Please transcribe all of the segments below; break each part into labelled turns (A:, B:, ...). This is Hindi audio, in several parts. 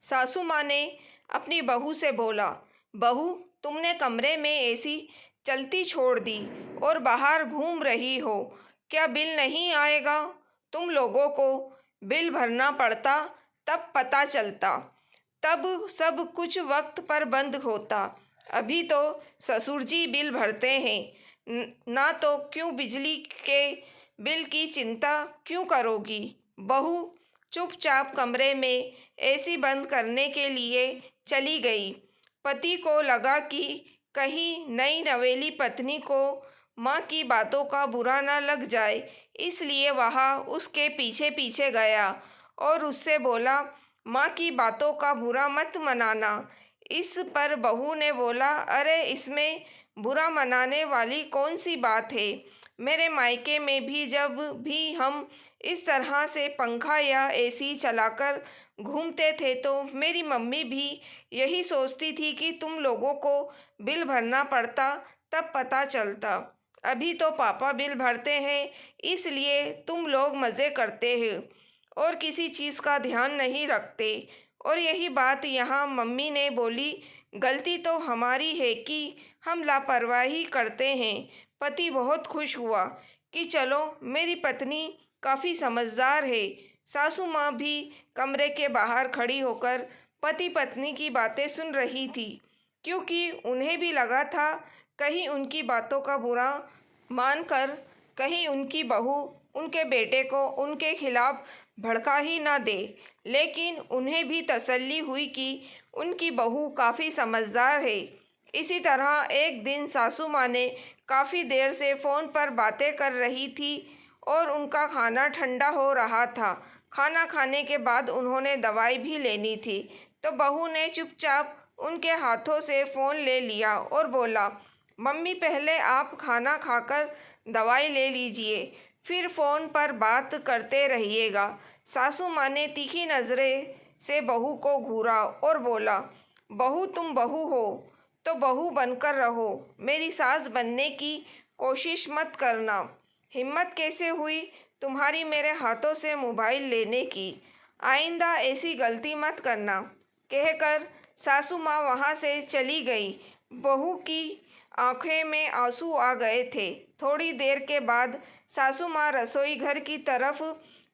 A: सासू माँ ने अपनी बहू से बोला, बहू, तुमने कमरे में एसी चलती छोड़ दी और बाहर घूम रही हो, क्या बिल नहीं आएगा? तुम लोगों को बिल भरना पड़ता, तब पता चलता, तब सब कुछ वक्त पर बंद होता। अभी तो ससुर जी बिल भरते हैं, ना तो क्यों बिजली के बिल की चिंता क्यों करोगी? बहू चुपचाप कमरे में एसी बंद करने के लिए चली गई। पति को लगा कि कहीं नई नवेली पत्नी को माँ की बातों का बुरा ना लग जाए, इसलिए वह उसके पीछे पीछे गया और उससे बोला, माँ की बातों का बुरा मत मनाना। इस पर बहू ने बोला, अरे इसमें बुरा मनाने वाली कौन सी बात है? मेरे मायके में भी जब भी हम इस तरह से पंखा या एसी चलाकर घूमते थे तो मेरी मम्मी भी यही सोचती थी कि तुम लोगों को बिल भरना पड़ता, तब पता चलता। अभी तो पापा बिल भरते हैं, इसलिए तुम लोग मज़े करते हो और किसी चीज़ का ध्यान नहीं रखते। और यही बात यहाँ मम्मी ने बोली, गलती तो हमारी है कि हम लापरवाही करते हैं। पति बहुत खुश हुआ कि चलो मेरी पत्नी काफ़ी समझदार है। सासू माँ भी कमरे के बाहर खड़ी होकर पति पत्नी की बातें सुन रही थी, क्योंकि उन्हें भी लगा था कहीं उनकी बातों का बुरा मानकर कहीं उनकी बहू उनके बेटे को उनके खिलाफ भड़का ही ना दे। लेकिन उन्हें भी तसल्ली हुई कि उनकी बहू काफ़ी समझदार है। इसी तरह एक दिन सासू माँ ने काफ़ी देर से फ़ोन पर बातें कर रही थी और उनका खाना ठंडा हो रहा था। खाना खाने के बाद उन्होंने दवाई भी लेनी थी, तो बहू ने चुपचाप उनके हाथों से फ़ोन ले लिया और बोला, मम्मी पहले आप खाना खाकर दवाई ले लीजिए, फिर फ़ोन पर बात करते रहिएगा। सासू माँ ने तीखी नज़रें से बहू को घूरा और बोला, बहू तुम बहू हो तो बहू बनकर रहो, मेरी सास बनने की कोशिश मत करना। हिम्मत कैसे हुई तुम्हारी मेरे हाथों से मोबाइल लेने की? आइंदा ऐसी गलती मत करना, कहकर सासू माँ वहाँ से चली गई। बहू की आंखें में आंसू आ गए थे। थोड़ी देर के बाद सासू माँ रसोई घर की तरफ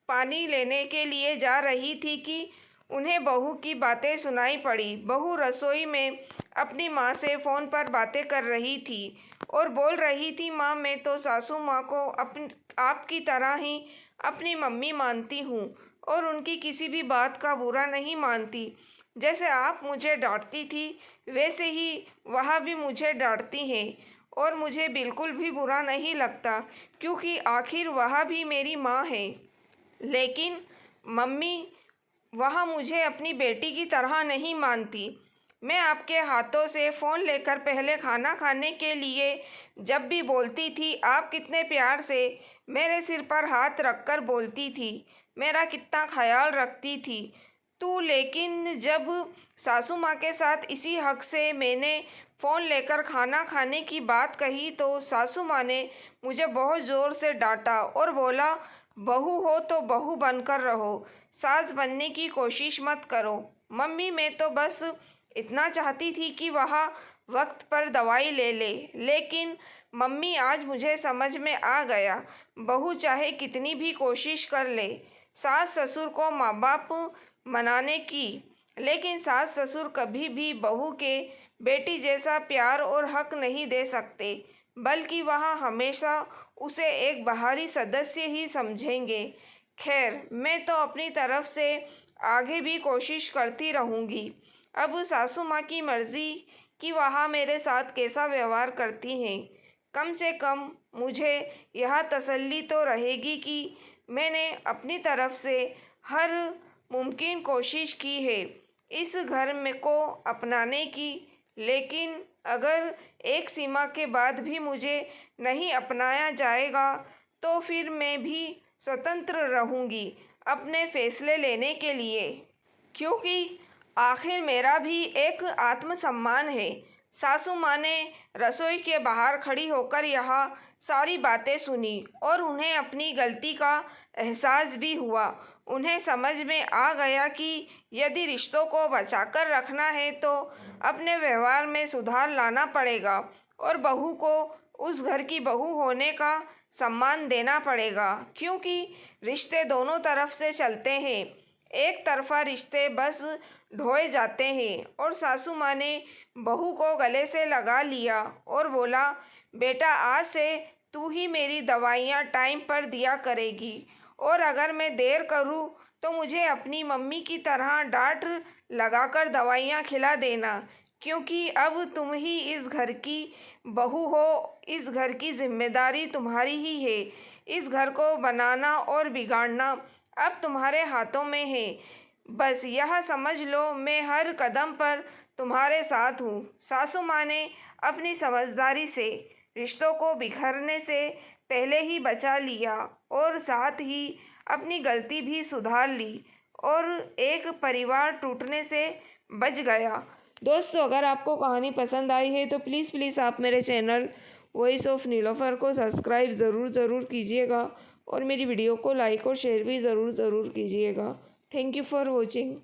A: पानी लेने के लिए जा रही थी कि उन्हें बहू की बातें सुनाई पड़ी। बहू रसोई में अपनी माँ से फ़ोन पर बातें कर रही थी और बोल रही थी, माँ मैं तो सासू माँ को आपकी तरह ही अपनी मम्मी मानती हूँ और उनकी किसी भी बात का बुरा नहीं मानती। जैसे आप मुझे डांटती थी वैसे ही वह भी मुझे डांटती हैं और मुझे बिल्कुल भी बुरा नहीं लगता, क्योंकि आखिर वह भी मेरी माँ है। लेकिन मम्मी, वह मुझे अपनी बेटी की तरह नहीं मानती। मैं आपके हाथों से फ़ोन लेकर पहले खाना खाने के लिए जब भी बोलती थी, आप कितने प्यार से मेरे सिर पर हाथ रखकर बोलती थी, मेरा कितना ख्याल रखती थी तू। लेकिन जब सासू माँ के साथ इसी हक से मैंने फ़ोन लेकर खाना खाने की बात कही तो सासू माँ ने मुझे बहुत ज़ोर से डांटा और बोला, बहू हो तो बहू बनकर रहो, सास बनने की कोशिश मत करो। मम्मी मैं तो बस इतना चाहती थी कि वह वक्त पर दवाई ले ले। लेकिन मम्मी आज मुझे समझ में आ गया, बहू चाहे कितनी भी कोशिश कर ले सास ससुर को माँ बाप मनाने की, लेकिन सास ससुर कभी भी बहू के बेटी जैसा प्यार और हक नहीं दे सकते, बल्कि वह हमेशा उसे एक बाहरी सदस्य ही समझेंगे। खैर, मैं तो अपनी तरफ से आगे भी कोशिश करती रहूँगी। अब सासू माँ की मर्ज़ी कि वह मेरे साथ कैसा व्यवहार करती हैं। कम से कम मुझे यह तसल्ली तो रहेगी कि मैंने अपनी तरफ से हर मुमकिन कोशिश की है इस घर में को अपनाने की। लेकिन अगर एक सीमा के बाद भी मुझे नहीं अपनाया जाएगा तो फिर मैं भी स्वतंत्र रहूँगी अपने फैसले लेने के लिए, क्योंकि आखिर मेरा भी एक आत्मसम्मान है। सासू माँ ने रसोई के बाहर खड़ी होकर यह सारी बातें सुनी और उन्हें अपनी गलती का एहसास भी हुआ। उन्हें समझ में आ गया कि यदि रिश्तों को बचाकर रखना है तो अपने व्यवहार में सुधार लाना पड़ेगा और बहू को उस घर की बहू होने का सम्मान देना पड़ेगा, क्योंकि रिश्ते दोनों तरफ से चलते हैं। एक तरफा रिश्ते बस ढोए जाते हैं। और सासू माँ ने बहू को गले से लगा लिया और बोला, बेटा आज से तू ही मेरी दवाइयाँ टाइम पर दिया करेगी, और अगर मैं देर करूँ तो मुझे अपनी मम्मी की तरह डांट लगाकर दवाइयाँ खिला देना, क्योंकि अब तुम ही इस घर की बहू हो। इस घर की जिम्मेदारी तुम्हारी ही है। इस घर को बनाना और बिगाड़ना अब तुम्हारे हाथों में है। बस यह समझ लो, मैं हर कदम पर तुम्हारे साथ हूँ। सासू माँ ने अपनी समझदारी से रिश्तों को बिखरने से पहले ही बचा लिया और साथ ही अपनी गलती भी सुधार ली और एक परिवार टूटने से बच गया। दोस्तों, अगर आपको कहानी पसंद आई है तो प्लीज़ आप मेरे चैनल वॉइस ऑफ नीलोफर को सब्सक्राइब ज़रूर कीजिएगा और मेरी वीडियो को लाइक और शेयर भी ज़रूर कीजिएगा। Thank you for watching.